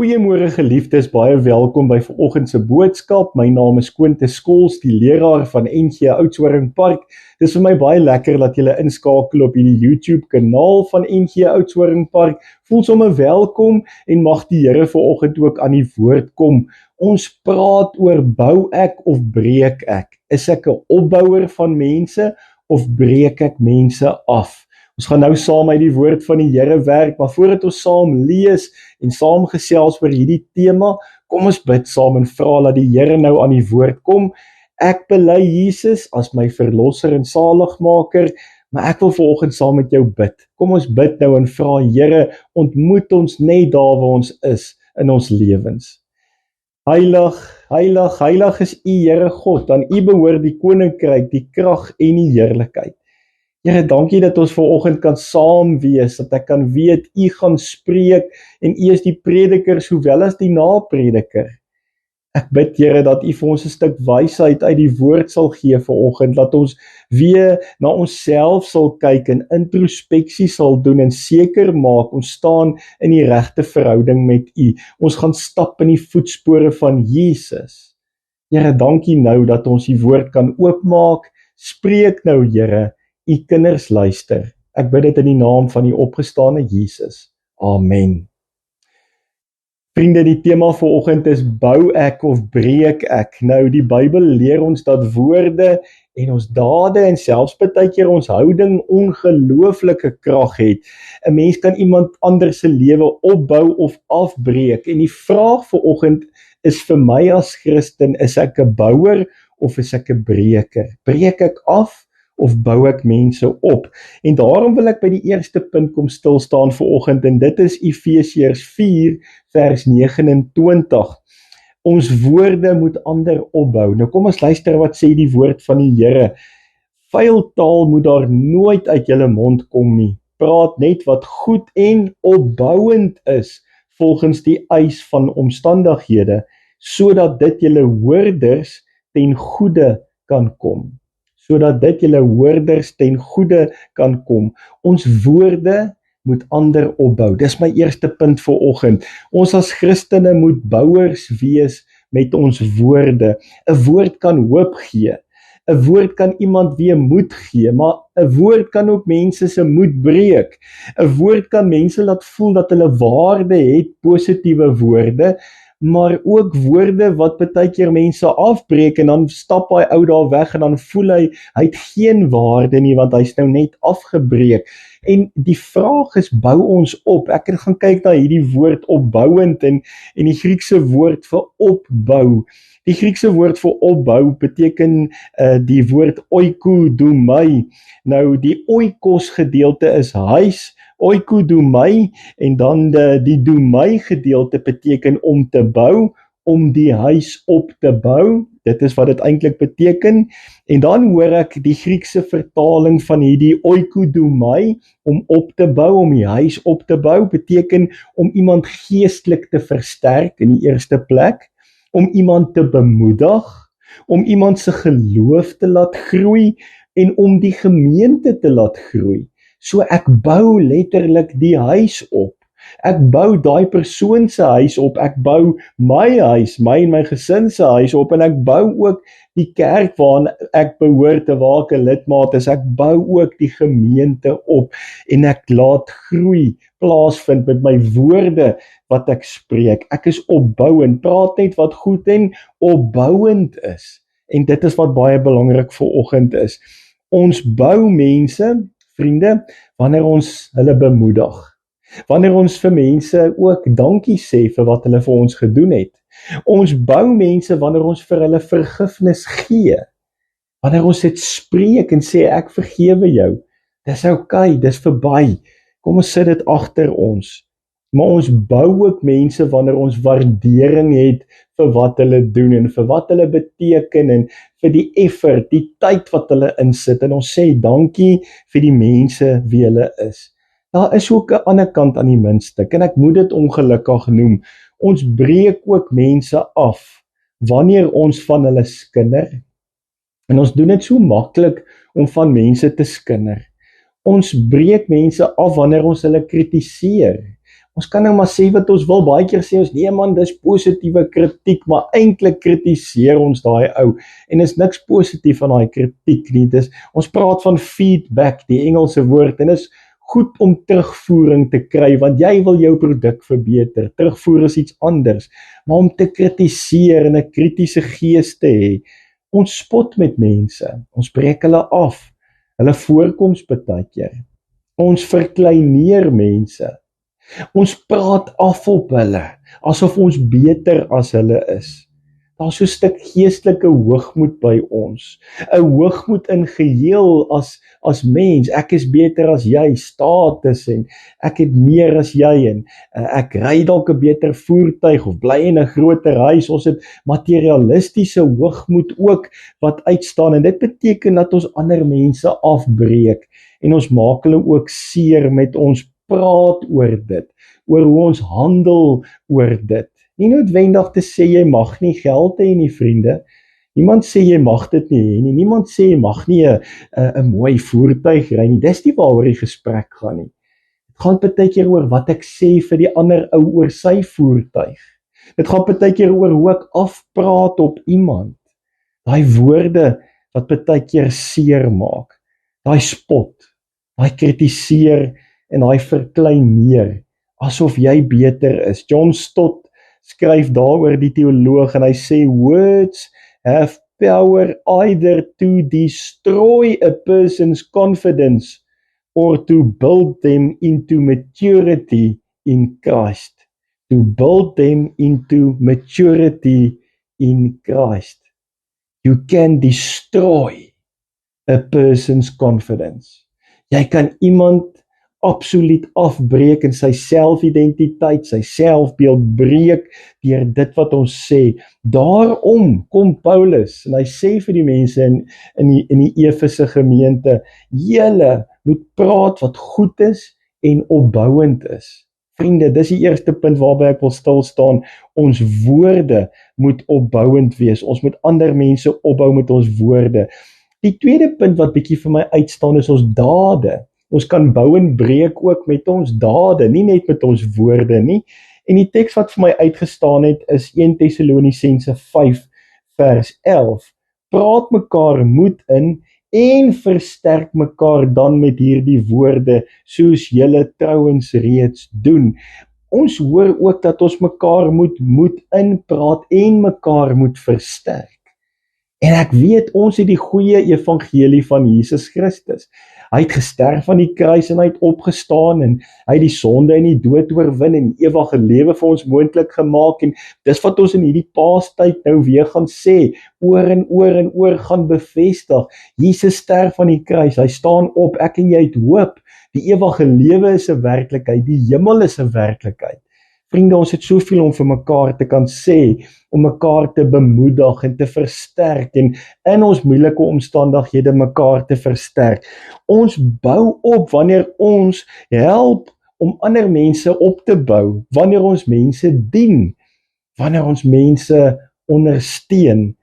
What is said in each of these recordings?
Goeiemôre geliefdes, baie welkom by vanoggend se boodskap. My naam is Quintus Skols, die leraar van NG Oudtshoorn Park. Dis vir my baie lekker dat julle inskakel op hierdie YouTube kanaal van NG Oudtshoorn Park. Voel sommer welkom en mag die Here vanoggend ook aan die woord kom. Ons praat oor bou ek of breek ek? Is ek 'n opbouer van mense of breek ek mense af? Ons gaan nou saam uit die woord van die Here werk, maar voordat ons saam lees en saam gesels oor hierdie tema, kom ons bid saam en vra dat die Here nou aan die woord kom. Ek bely Jesus as my verlosser en saligmaker, maar ek wil vanoggend saam met jou bid. Kom ons bid nou en vra, Here, ontmoet ons net daar waar ons is in ons lewens. Heilig, heilig, heilig is U, Here God, aan U behoort die koninkryk, die krag en die heerlikheid. Here, dankie dat ons vanoggend kan saam wees, dat ek kan weet, U gaan spreek, en U is die prediker, sowel as die naprediker. Ek bid, Here, dat U vir ons 'n stuk wysheid uit die woord sal gee vanoggend, dat ons weer na onsself sal kyk en introspeksie sal doen en seker maak, ons staan in die regte verhouding met U. Ons gaan stap in die voetspore van Jesus. Here, dankie nou dat ons die woord kan oopmaak. Spreek nou, Here, U kinders luister. Ek bid dit in die naam van die opgestane Jesus. Amen. Vriende, die tema vanoggend is bou ek of breek ek? Nou, die Bybel leer ons dat woorde en ons dade en selfs partykeer ons houding ongelooflike krag het. 'n Mens kan iemand anders se lewe opbou of afbreek. En die vraag vanoggend is vir my as Christen, is ek 'n bouer of is ek 'n breker? Breek ek af of bou ek mense op? En daarom wil ek by die eerste punt kom stil staan vanoggend, en dit is Efesiërs 4 vers 29. Ons woorde moet ander opbou. Nou kom ons luister wat sê die woord van die Here. Vuil taal moet daar nooit uit julle mond kom nie. Praat net wat goed en opbouend is, volgens die eis van omstandighede, sodat dit julle hoorders ten goeie kan kom. Sodat dit julle hoorders ten goeie kan kom. Ons woorde moet ander opbou. Dis my eerste punt vanoggend. Ons as Christene moet bouers wees met ons woorde. 'n Woord kan hoop gee. 'n Woord kan iemand weer moed gee, maar 'n woord kan ook mense se moed breek. 'n Woord kan mense laat voel dat hulle waarde het, positiewe woorde, maar ook woorde wat partykeer mense afbreek, en dan stap hy ou daar weg en dan voel hy het geen waarde nie, want hy's nou net afgebreek. En die vraag is, bou ons op? Ek het gaan kyk na hierdie woord opbouend en die Griekse woord vir opbou. Die Griekse woord vir opbou beteken die woord oikodomai. Nou die oikos gedeelte is huis, oikodomai, en dan die domai gedeelte beteken om te bou, om die huis op te bou. Dit is wat dit eintlik beteken. En dan hoor ek die Griekse vertaling van hierdie oikodomai, om op te bou, om die huis op te bou, beteken om iemand geestelik te versterk in die eerste plek, om iemand te bemoedig, om iemand se geloof te laat groei, en om die gemeente te laat groei. So ek bou letterlik die huis op. Ek bou daai persoon se huis op, ek bou my huis, my en my gesin se huis op, en ek bou ook die kerk waaraan ek behoort, waar ek 'n lidmaat is, ek bou ook die gemeente op, en ek laat groei plaasvind met my woorde wat ek spreek. Ek is opbouend, praat net wat goed en opbouend is, en dit is wat baie belangrik vanoggend is. Ons bou mense, vriende, wanneer ons hulle bemoedig. Wanneer ons vir mense ook dankie sê vir wat hulle vir ons gedoen het. Ons bou mense wanneer ons vir hulle vergifnis gee. Wanneer ons dit spreek en sê, ek vergewe jou. Dis okay, dis verby. Kom ons sit dit agter ons. Maar ons bou ook mense wanneer ons waardering het vir wat hulle doen en vir wat hulle beteken en vir die effort, die tyd wat hulle insit, en ons sê dankie vir die mense wie hulle is. Daar is ook 'n ander kant aan die muntstuk, en ek moet dit ongelukkig noem. Ons breek ook mense af wanneer ons van hulle skinder. En ons doen dit so maklik om van mense te skinder. Ons breek mense af wanneer ons hulle kritiseer. Ons kan nou maar sê wat ons wil, baie keer sê ons, nee man, dis positiewe kritiek, maar eintlik kritiseer ons daai ou, en is niks positief van daai kritiek nie, ons praat van feedback, die Engelse woord, en is goed om terugvoering te kry, want jy wil jou produk verbeter, terugvoer is iets anders, maar om te kritiseer en 'n kritiese gees te hê, ons spot met mense, ons breek hulle af, hulle voorkoms baie keer, ons verkleineer mense, ons praat af op hulle, asof ons beter as hulle is. Daar's so 'n stuk geestelike hoogmoed by ons, 'n hoogmoed in geheel as mens, ek is beter as jy, status en ek het meer as jy en ek ry dalk 'n beter voertuig of bly in 'n groter huis, ons het materialistiese hoogmoed ook wat uitstaan en dit beteken dat ons ander mense afbreek en ons maak hulle ook seer met ons praat oor dit, oor hoe ons handel oor dit. Nie noodwendig te sê jy mag nie geld hê nie, vriende. Niemand sê jy mag dit nie hê nie. Niemand sê jy mag nie 'n mooi voertuig ry nie. Dis nie waaroor die gesprek gaan nie. Dit gaan baie keer oor wat ek sê vir die ander ou oor sy voertuig. Dit gaan baie keer oor hoe ek afpraat op iemand. Daai woorde wat baie keer seer maak. Daai spot, daai kritiseer en daai verkleineer asof jy beter is. John Stott skryf daaroor, die teoloog, en hy sê words have power either to destroy a person's confidence or to build them into maturity in Christ. To build them into maturity in Christ. You can destroy a person's confidence. Jy kan iemand absoluut afbreek in sy selfidentiteit, sy selfbeeld breek deur dit wat ons sê. Daarom kom Paulus en hy sê vir die mense in die Efese gemeente, julle moet praat wat goed is en opbouend is. Vriende, dis die eerste punt waarby ek wil stil staan. Ons woorde moet opbouend wees. Ons moet ander mense opbou met ons woorde. Die tweede punt wat bietjie vir my uitstaan is ons dade. Ons kan bou en breek ook met ons dade, nie net met ons woorde nie. En die teks wat vir my uitgestaan het is 1 Tessalonisense 5 vers 11. Praat mekaar moed in en versterk mekaar dan met hierdie woorde, soos julle trouens reeds doen. Ons hoor ook dat ons mekaar moet moed inpraat en mekaar moet versterk. En ek weet, ons het die goeie evangelie van Jesus Christus. Hy het gesterf aan die kruis en hy het opgestaan en hy het die sonde en die dood oorwin en die ewige lewe vir ons moontlik gemaak en dis wat ons in hierdie Paastyd nou weer gaan sê, oor en oor gaan bevestig. Jesus sterf aan die kruis, hy staan op, ek en jy het hoop. Die ewige lewe is 'n werklikheid, die hemel is 'n werklikheid. Vriende, ons het soveel om vir mekaar te kan sê, om mekaar te bemoedig en te versterk en in ons moeilike omstandighede mekaar te versterk. Ons bou op wanneer ons help om ander mense op te bou, wanneer ons mense dien, wanneer ons mense ondersteun,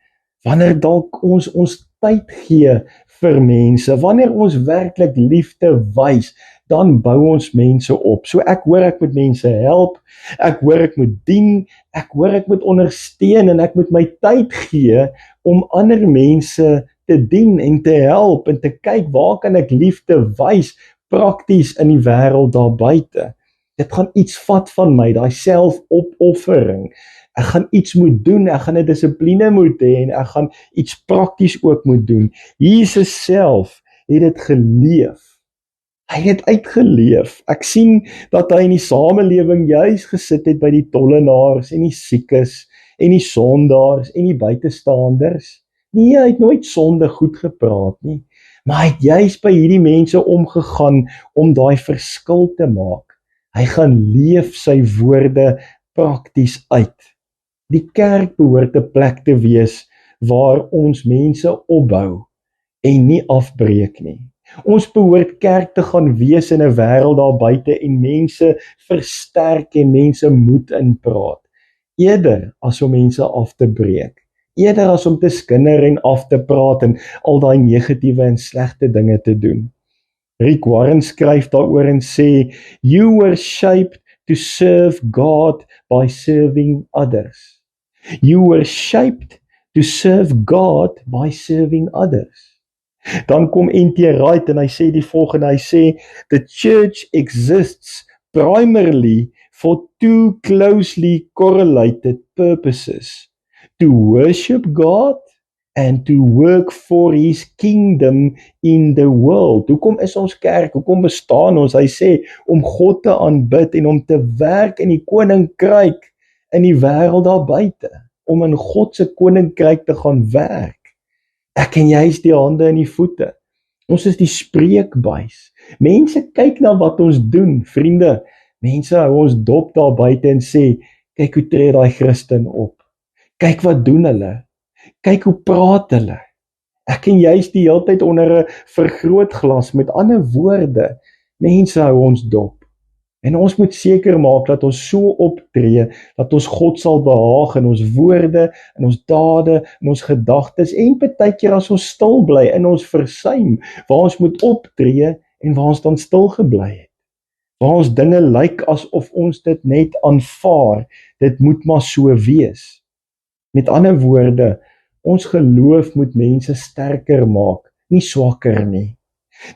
wanneer dalk ons tyd gee vir mense, wanneer ons werklik liefde wys, dan bou ons mense op. So ek hoor ek moet mense help, ek hoor ek moet dien, ek hoor ek moet ondersteun en ek moet my tyd gee om ander mense te dien en te help en te kyk waar kan ek liefde wys prakties in die wêreld daar buite. Dit gaan iets vat van my, daai selfopoffering. Ek gaan iets moet doen, ek gaan 'n dissipline moet hê en ek gaan iets prakties ook moet doen. Jesus self het dit geleef. Hy het uitgeleef. Ek sien dat hy in die samelewing juis gesit het by die tollenaars en die siekes en die sondaars en die buitestanders. Nee, hy het nooit sonde goed gepraat nie, maar hy het juis by hierdie mense omgegaan om daai verskil te maak. Hy gaan leef sy woorde prakties uit. Die kerk behoort 'n plek te wees waar ons mense opbou en nie afbreek nie. Ons behoort kerk te gaan wees in 'n wêreld daar buite en mense versterk en mense moed inpraat, eerder as om mense af te breek, eerder as om te skinder en af te praat en al daai negatiewe en slegte dinge te doen. Rick Warren skryf daaroor en sê, you were shaped to serve God by serving others. You were shaped to serve God by serving others. Dan kom N.T. Wright en hy sê die volgende, hy sê, the church exists primarily for two closely correlated purposes, to worship God and to work for his kingdom in the world. Hoekom is ons kerk? Hoekom bestaan ons? Hy sê, om God te aanbid en om te werk in die koninkryk in die wêreld daar buite. Om in God se koninkryk te gaan werk. Ek en jy is die hande en die voete. Ons is die spreekbuis. Mense kyk na wat ons doen, vriende. Mense hou ons dop daar buite en sê, kyk hoe tree daai Christen op. Kyk wat doen hulle. Kyk hoe praat hulle. Ek en jy is die hele tyd onder 'n vergrootglas. Met ander woorde, mense hou ons dop. En ons moet seker maak dat ons so optree, dat ons God sal behaag in ons woorde, in ons dade, in ons gedagtes, en partykeer as ons stil bly, in ons versuim, waar ons moet optree, en waar ons dan stil gebly het. Waar ons dinge lyk asof ons dit net aanvaar, dit moet maar so wees. Met ander woorde, ons geloof moet mense sterker maak, nie swakker nie.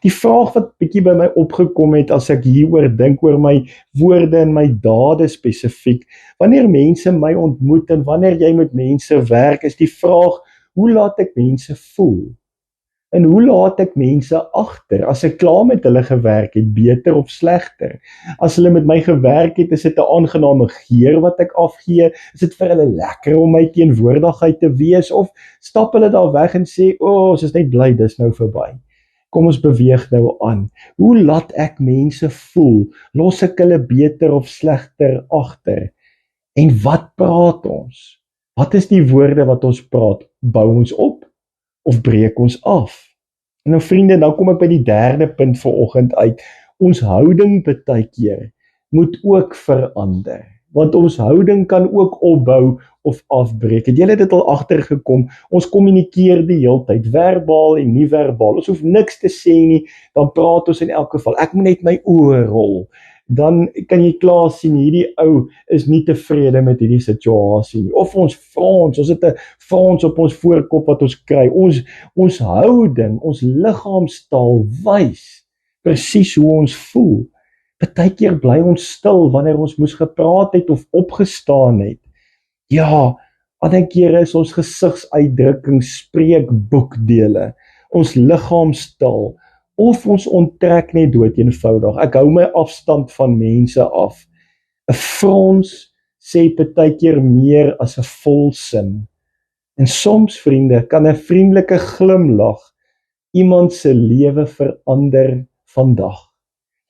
Die vraag wat bietjie by my opgekom het as ek hieroor dink oor my woorde en my dade spesifiek, wanneer mense my ontmoet en wanneer jy met mense werk, is die vraag, hoe laat ek mense voel? En hoe laat ek mense agter, as ek klaar met hulle gewerk het, beter of slegter? As hulle met my gewerk het, is dit 'n aangename geur wat ek afgee? Is dit vir hulle lekker om my teenwoordigheid te wees? Of stap hulle daar weg en sê, ons is net bly, dis nou verby. Kom ons beweeg nou aan. Hoe laat ek mense voel? Los ek hulle beter of slegter agter? En wat praat ons? Wat is die woorde wat ons praat? Bou ons op? Of breek ons af? En nou vriende, nou kom ek by die derde punt vanoggend uit. Ons houding partykeer moet ook verander. Want ons houding kan ook opbou of afbreek. Het julle dit al agtergekom? Ons kommunikeer die hele tyd, verbaal en nie verbaal. Ons hoef niks te sê nie, dan praat ons in elk geval. Ek moet net my oë rol. Dan kan jy klaar sien, hierdie ou is nie tevrede met hierdie situasie nie. Of ons frons, ons het 'n frons op ons voorkop wat ons kry. Ons houding, ons liggaamstaal wys presies hoe ons voel. Partykeer bly ons stil wanneer ons moes gepraat het of opgestaan het. Ja, ander kere is ons gesigsuitdrukking spreekboekdele, ons liggaamstaal, of ons onttrek net dood eenvoudig. Ek hou my afstand van mense af. 'n Frons sê partykeer meer as 'n volsin. En soms, vriende, kan 'n vriendelike glimlag iemand se lewe verander vandag.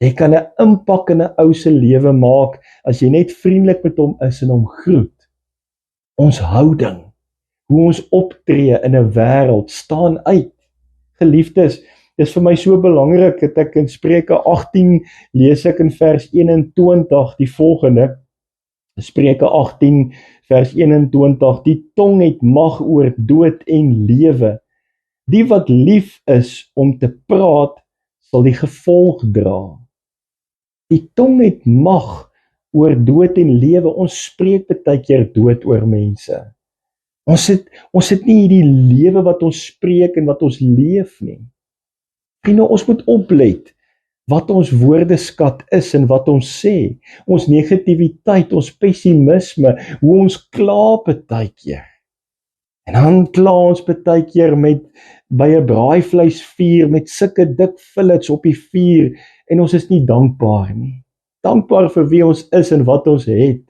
Jy kan 'n impak in 'n ou se lewe maak as jy net vriendelik met hom is en hom groet. Ons houding, hoe ons optree in 'n wêreld, staan uit. Geliefdes, dis vir my so belangrik dat ek in Spreuke 18 lees ek in vers 21 die volgende. Spreuke 18 vers 21, die tong het mag oor dood en lewe. Die wat lief is om te praat, sal die gevolg dra. Die tong het mag oor dood en lewe. Ons spreek baie keer dood oor mense. Ons het nie hierdie lewe wat ons spreek en wat ons leef nie. Vriende, ons moet oplet wat ons woordeskat is en wat ons sê. Ons negativiteit, ons pessimisme, hoe ons kla baie keer. En dan kla ons baie keer by 'n braaivleisvuur met sulke dik fillets op die vuur en ons is nie dankbaar nie. Dankbaar vir wie ons is en wat ons het.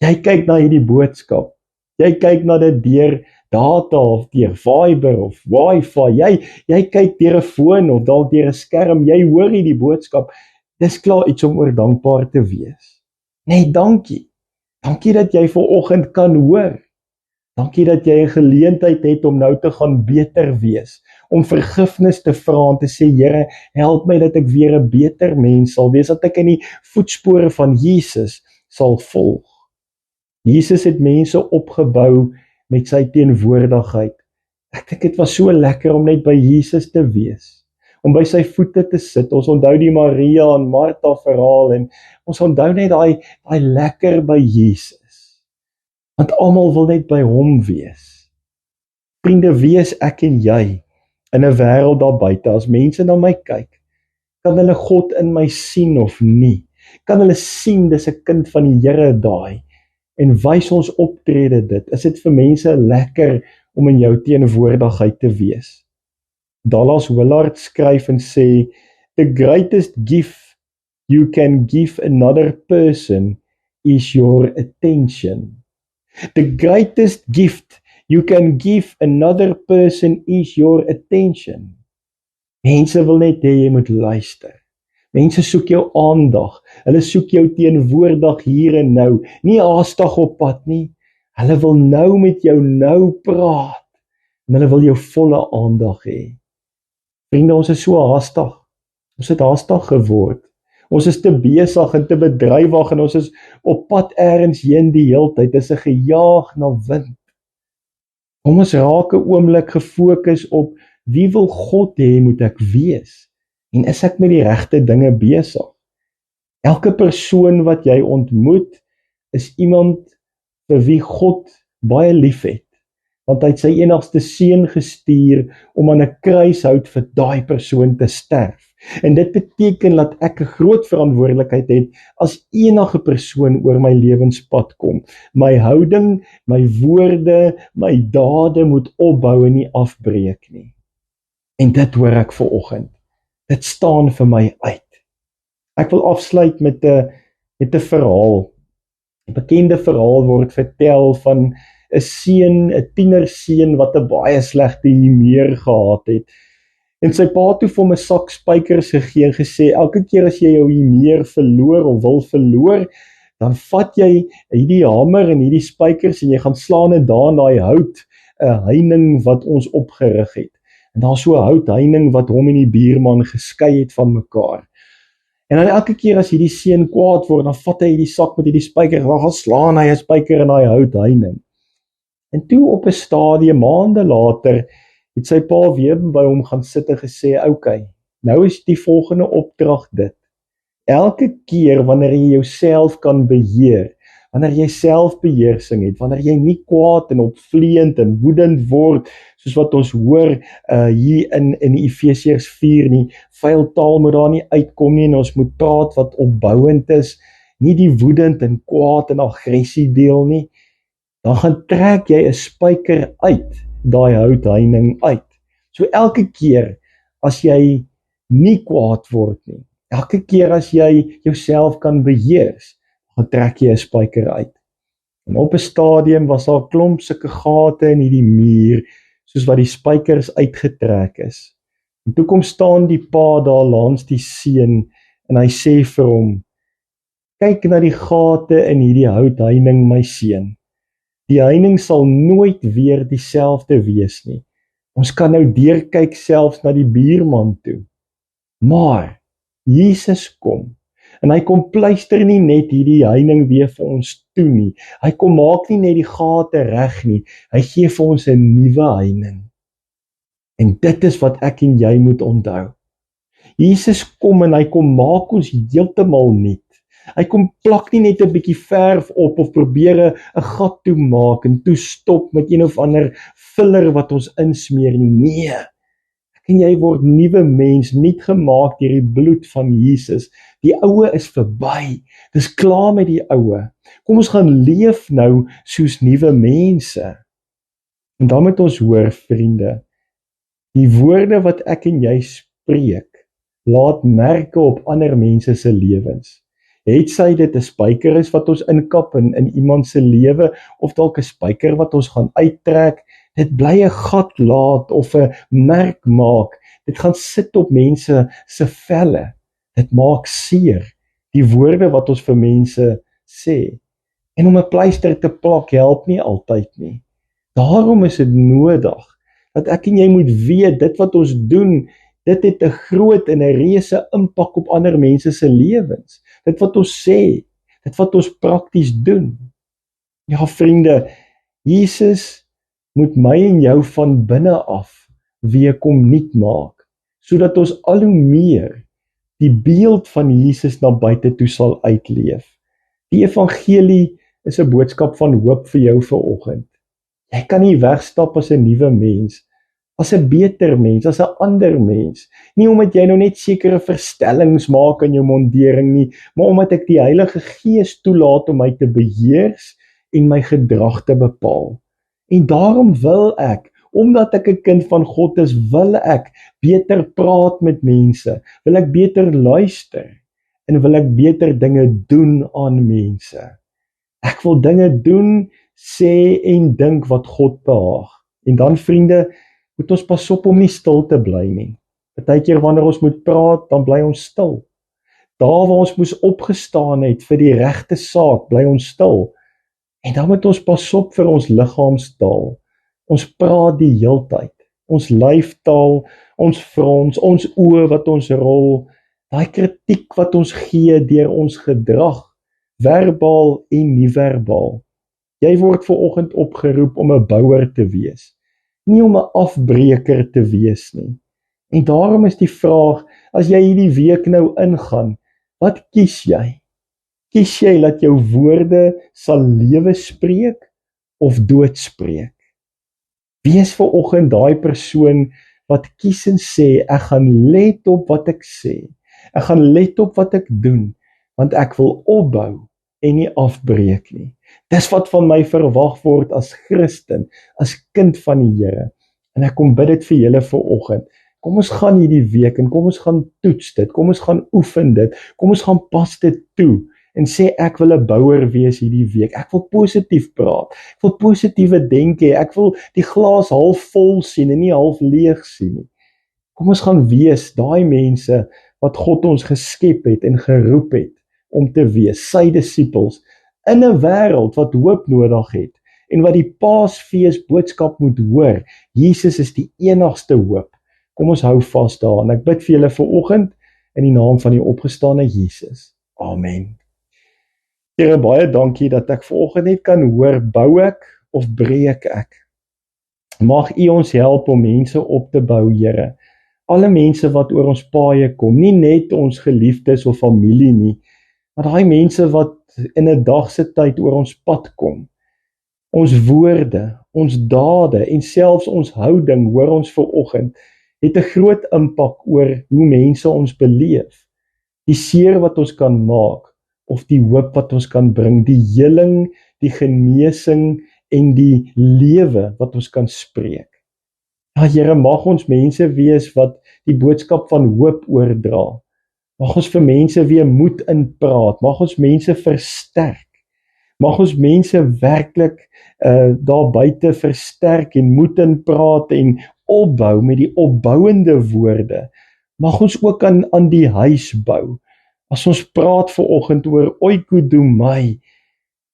Jy kyk na hierdie boodskap. Jy kyk na dit deur data of deur Viber of Wi-Fi. Jy kyk deur 'n foon of dalk deur 'n skerm. Jy hoor hierdie boodskap. Dis klaar iets om oor dankbaar te wees. Nee, dankie. Dankie dat jy vanoggend kan hoor. Dankie dat jy 'n geleentheid het om nou te gaan beter wees, om vergifnis te vra en te sê, Here, help my dat ek weer 'n beter mens sal wees, dat ek in die voetspore van Jesus sal volg. Jesus het mense opgebou met sy teenwoordigheid. Ek dink dit was so lekker om net by Jesus te wees, om by sy voete te sit. Ons onthou die Maria en Martha verhaal en ons onthou net daai lekker by Jesus. Want almal wil net by hom wees. Vriende, wie is ek en jy in 'n wêreld daar buite? As mense na my kyk, kan hulle God in my sien of nie? Kan hulle sien dis 'n kind van die Here daai? En wys ons optrede dit? Is dit vir mense lekker om in jou teenwoordigheid te wees? Dallas Willard skryf en sê, "The greatest gift you can give another person is your attention." The greatest gift you can give another person is your attention. Mense wil net hê jy moet luister. Mense soek jou aandag. Hulle soek jou teenwoordig hier en nou. Nie haastig op pad nie. Hulle wil nou met jou nou praat. En hulle wil jou volle aandag hê. Vriende, ons is so haastig. Ons het haastig geword. Ons is te besig en te bedrywig en ons is op pad ergens heen die hele tyd. Dit is 'n gejaag na wind. Kom ons raak 'n oomblik gefokus op wie wil God hê moet ek wees? En is ek met die regte dinge besig? Elke persoon wat jy ontmoet is iemand vir wie God baie lief het. Want hy het sy enigste seun gestuur om aan 'n kruishout vir daai persoon te sterf. En dit beteken dat ek 'n groot verantwoordelikheid het as enige persoon oor my lewenspad kom. My houding, my woorde, my dade moet opbou en nie afbreek nie. En dit hoor ek vanoggend. Dit staan vir my uit. Ek wil afsluit met 'n verhaal. 'n Bekende verhaal word vertel van 'n tienerseun wat 'n baie slegte humeur gehad het. En sy pa het toe vir hom 'n sak spykers gegee en gesê, elke keer as jy jou humeur verloor of wil verloor, dan vat jy hierdie hamer en hierdie spykers en jy gaan slaan dit daar in daai hout, 'n heining wat ons opgerig het. En daar so 'n houtheining wat hom en die buurman geskei het van mekaar. En dan elke keer as hierdie seun kwaad word, dan vat hy hierdie sak met hierdie spykers, dan gaan slaan hy 'n spyker in daai houtheining. En toe op 'n stadium, maande later, het sy pa weer by hom gaan sit en gesê, "Oké, nou is die volgende opdrag dit. Elke keer wanneer jy jouself kan beheer, wanneer jy selfbeheersing het, wanneer jy nie kwaad en opvleend en woedend word, soos wat ons hoor hier in Efesiërs 4 nie, vuil taal moet daar nie uitkom nie, en ons moet praat wat opbouend is, nie die woedend en kwaad en aggressie deel nie, dan gaan trek jy 'n spyker uit, daai houtheining uit. So elke keer as jy nie kwaad word nie, elke keer as jy jouself kan beheers, dan trek jy 'n spyker uit. En op 'n stadium was daar 'n klomp sulke gate in hierdie muur, soos wat die spykers uitgetrek is. En toe kom staan die pa daar langs die seun en hy sê vir hom, "Kyk na die gate in hierdie houtheining, my seun. Die heining sal nooit weer dieselfde wees nie. Ons kan nou deurkyk selfs na die buurman toe. Maar Jesus kom en hy kom pleister nie net hierdie heining weer vir ons toe nie. Hy kom maak nie net die gate reg nie. Hy gee vir ons 'n nuwe heining." En dit is wat ek en jy moet onthou. Jesus kom en hy kom maak ons heeltemal nuut. Hy kom plak nie net 'n bietjie verf op of probeer 'n gat toemaak en toe stop met een of ander filler wat ons insmeer nie. Nee, ek en jy word nuwe mens, nuut gemaak deur die bloed van Jesus. Die oue is verby. Dis klaar met die oue. Kom ons gaan leef nou soos nuwe mense. En dan moet ons hoor, vriende, die woorde wat ek en jy spreek, laat merke op ander mense se lewens. Het sy dit 'n spyker is wat ons inkap in iemand se lewe, of dalk 'n spyker wat ons gaan uittrek, dit bly 'n gat laat of 'n merk maak. Dit gaan sit op mense se velle. Dit maak seer. Die woorde wat ons vir mense sê. En om 'n pleister te plak help nie altyd nie. Daarom is dit nodig dat ek en jy moet weet, dit wat ons doen, dit het 'n groot en 'n reuse impak op ander mense se lewens. Dit wat ons sê, dit wat ons prakties doen. Ja, vriende, Jesus moet my en jou van binne af weer kom nuut maak, sodat ons al hoe meer die beeld van Jesus na buite toe sal uitleef. Die evangelie is 'n boodskap van hoop vir jou vanoggend. Jy kan nie wegstap as 'n nuwe mens, as 'n beter mens, as 'n ander mens. Nie omdat jy nou net sekere verstellings maak in jou mondering nie, maar omdat ek die Heilige Gees toelaat om my te beheers en my gedrag te bepaal. En daarom wil ek, omdat ek 'n kind van God is, wil ek beter praat met mense, wil ek beter luister, en wil ek beter dinge doen aan mense. Ek wil dinge doen, sê en dink wat God behaag. En dan vriende, moet ons pas op om nie stil te bly nie. Partykeer wanneer ons moet praat, dan bly ons stil. Daar waar ons moes opgestaan het vir die regte saak, bly ons stil. En dan moet ons pas op vir ons liggaamstaal. Ons praat die heeltyd. Ons lyftaal, ons frons, ons oë wat ons rol, daai kritiek wat ons gee deur ons gedrag, verbaal en nie verbaal. Jy word vanoggend opgeroep om 'n bouer te wees, nie om 'n afbreker te wees nie. En daarom is die vraag, as jy hierdie week nou ingaan, wat kies jy? Kies jy dat jou woorde sal lewe spreek of dood spreek? Wees vanoggend daai persoon wat kies en sê, ek gaan let op wat ek sê, ek gaan let op wat ek doen, want ek wil opbou en nie afbreek nie. Dis wat van my verwag word as Christen, as kind van die Here. En ek kom bid dit vir julle vanoggend. Kom ons gaan hierdie week en kom ons gaan toets dit, kom ons gaan oefen dit, kom ons gaan pas dit toe en sê ek wil 'n bouer wees hierdie week. Ek wil positief praat. Ek wil positiewe denke hê. Ek wil die glas half vol sien en nie half leeg sien nie. Kom ons gaan wees daai mense wat God ons geskep het en geroep het om te wees, sy disippels, in 'n wêreld wat hoop nodig het en wat die Paasfees boodskap moet hoor. Jesus is die enigste hoop. Kom ons hou vas daaraan. Ek bid vir julle vanoggend in die naam van die opgestane Jesus. Amen. Here, baie dankie dat ek vanoggend net kan hoor, bou ek of breek ek? Mag U ons help om mense op te bou, Here. Alle mense wat oor ons paaie kom, nie net ons geliefdes of familie nie, maar daai mense wat in 'n dag se tyd oor ons pad kom. Ons woorde, ons dade en selfs ons houding, hoor ons vanoggend, het 'n groot impak oor hoe mense ons beleef. Die seer wat ons kan maak, of die hoop wat ons kan bring, die heling, die genesing en die lewe wat ons kan spreek. Ja, Here, mag ons mense wees wat die boodskap van hoop oordra. Mag ons vir mense weer moed inpraat, mag ons mense versterk, mag ons mense werklik daar buite versterk en moed inpraat en opbou met die opbouende woorde. Mag ons ook aan die huis bou. As ons praat vanoggend oor oikodomai,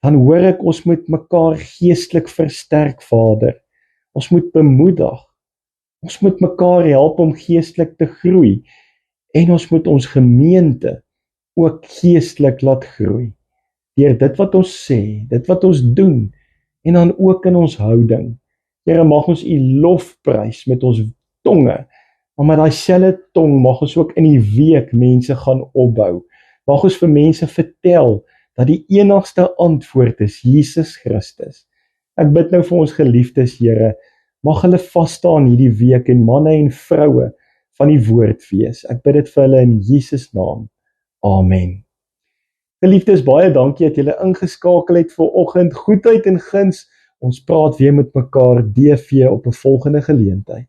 dan hoor ek ons moet mekaar geestelik versterk, Vader. Ons moet bemoedig. Ons moet mekaar help om geestelik te groei. En ons moet ons gemeente ook geestelik laat groei. Deur dit wat ons sê, dit wat ons doen, en dan ook in ons houding. Here, mag ons U lofprys met ons tonge, maar met daai selfde tong mag ons ook in die week mense gaan opbou. Mag ons vir mense vertel dat die enigste antwoord is Jesus Christus. Ek bid nou vir ons geliefdes, Here, mag hulle vas staan hierdie week en manne en vroue van die woord wees. Ek bid dit vir hulle in Jesus naam. Amen. Geliefdes, baie dankie dat julle ingeskakel het vanoggend. Goedheid en guns. Ons praat weer met mekaar DV op 'n volgende geleentheid.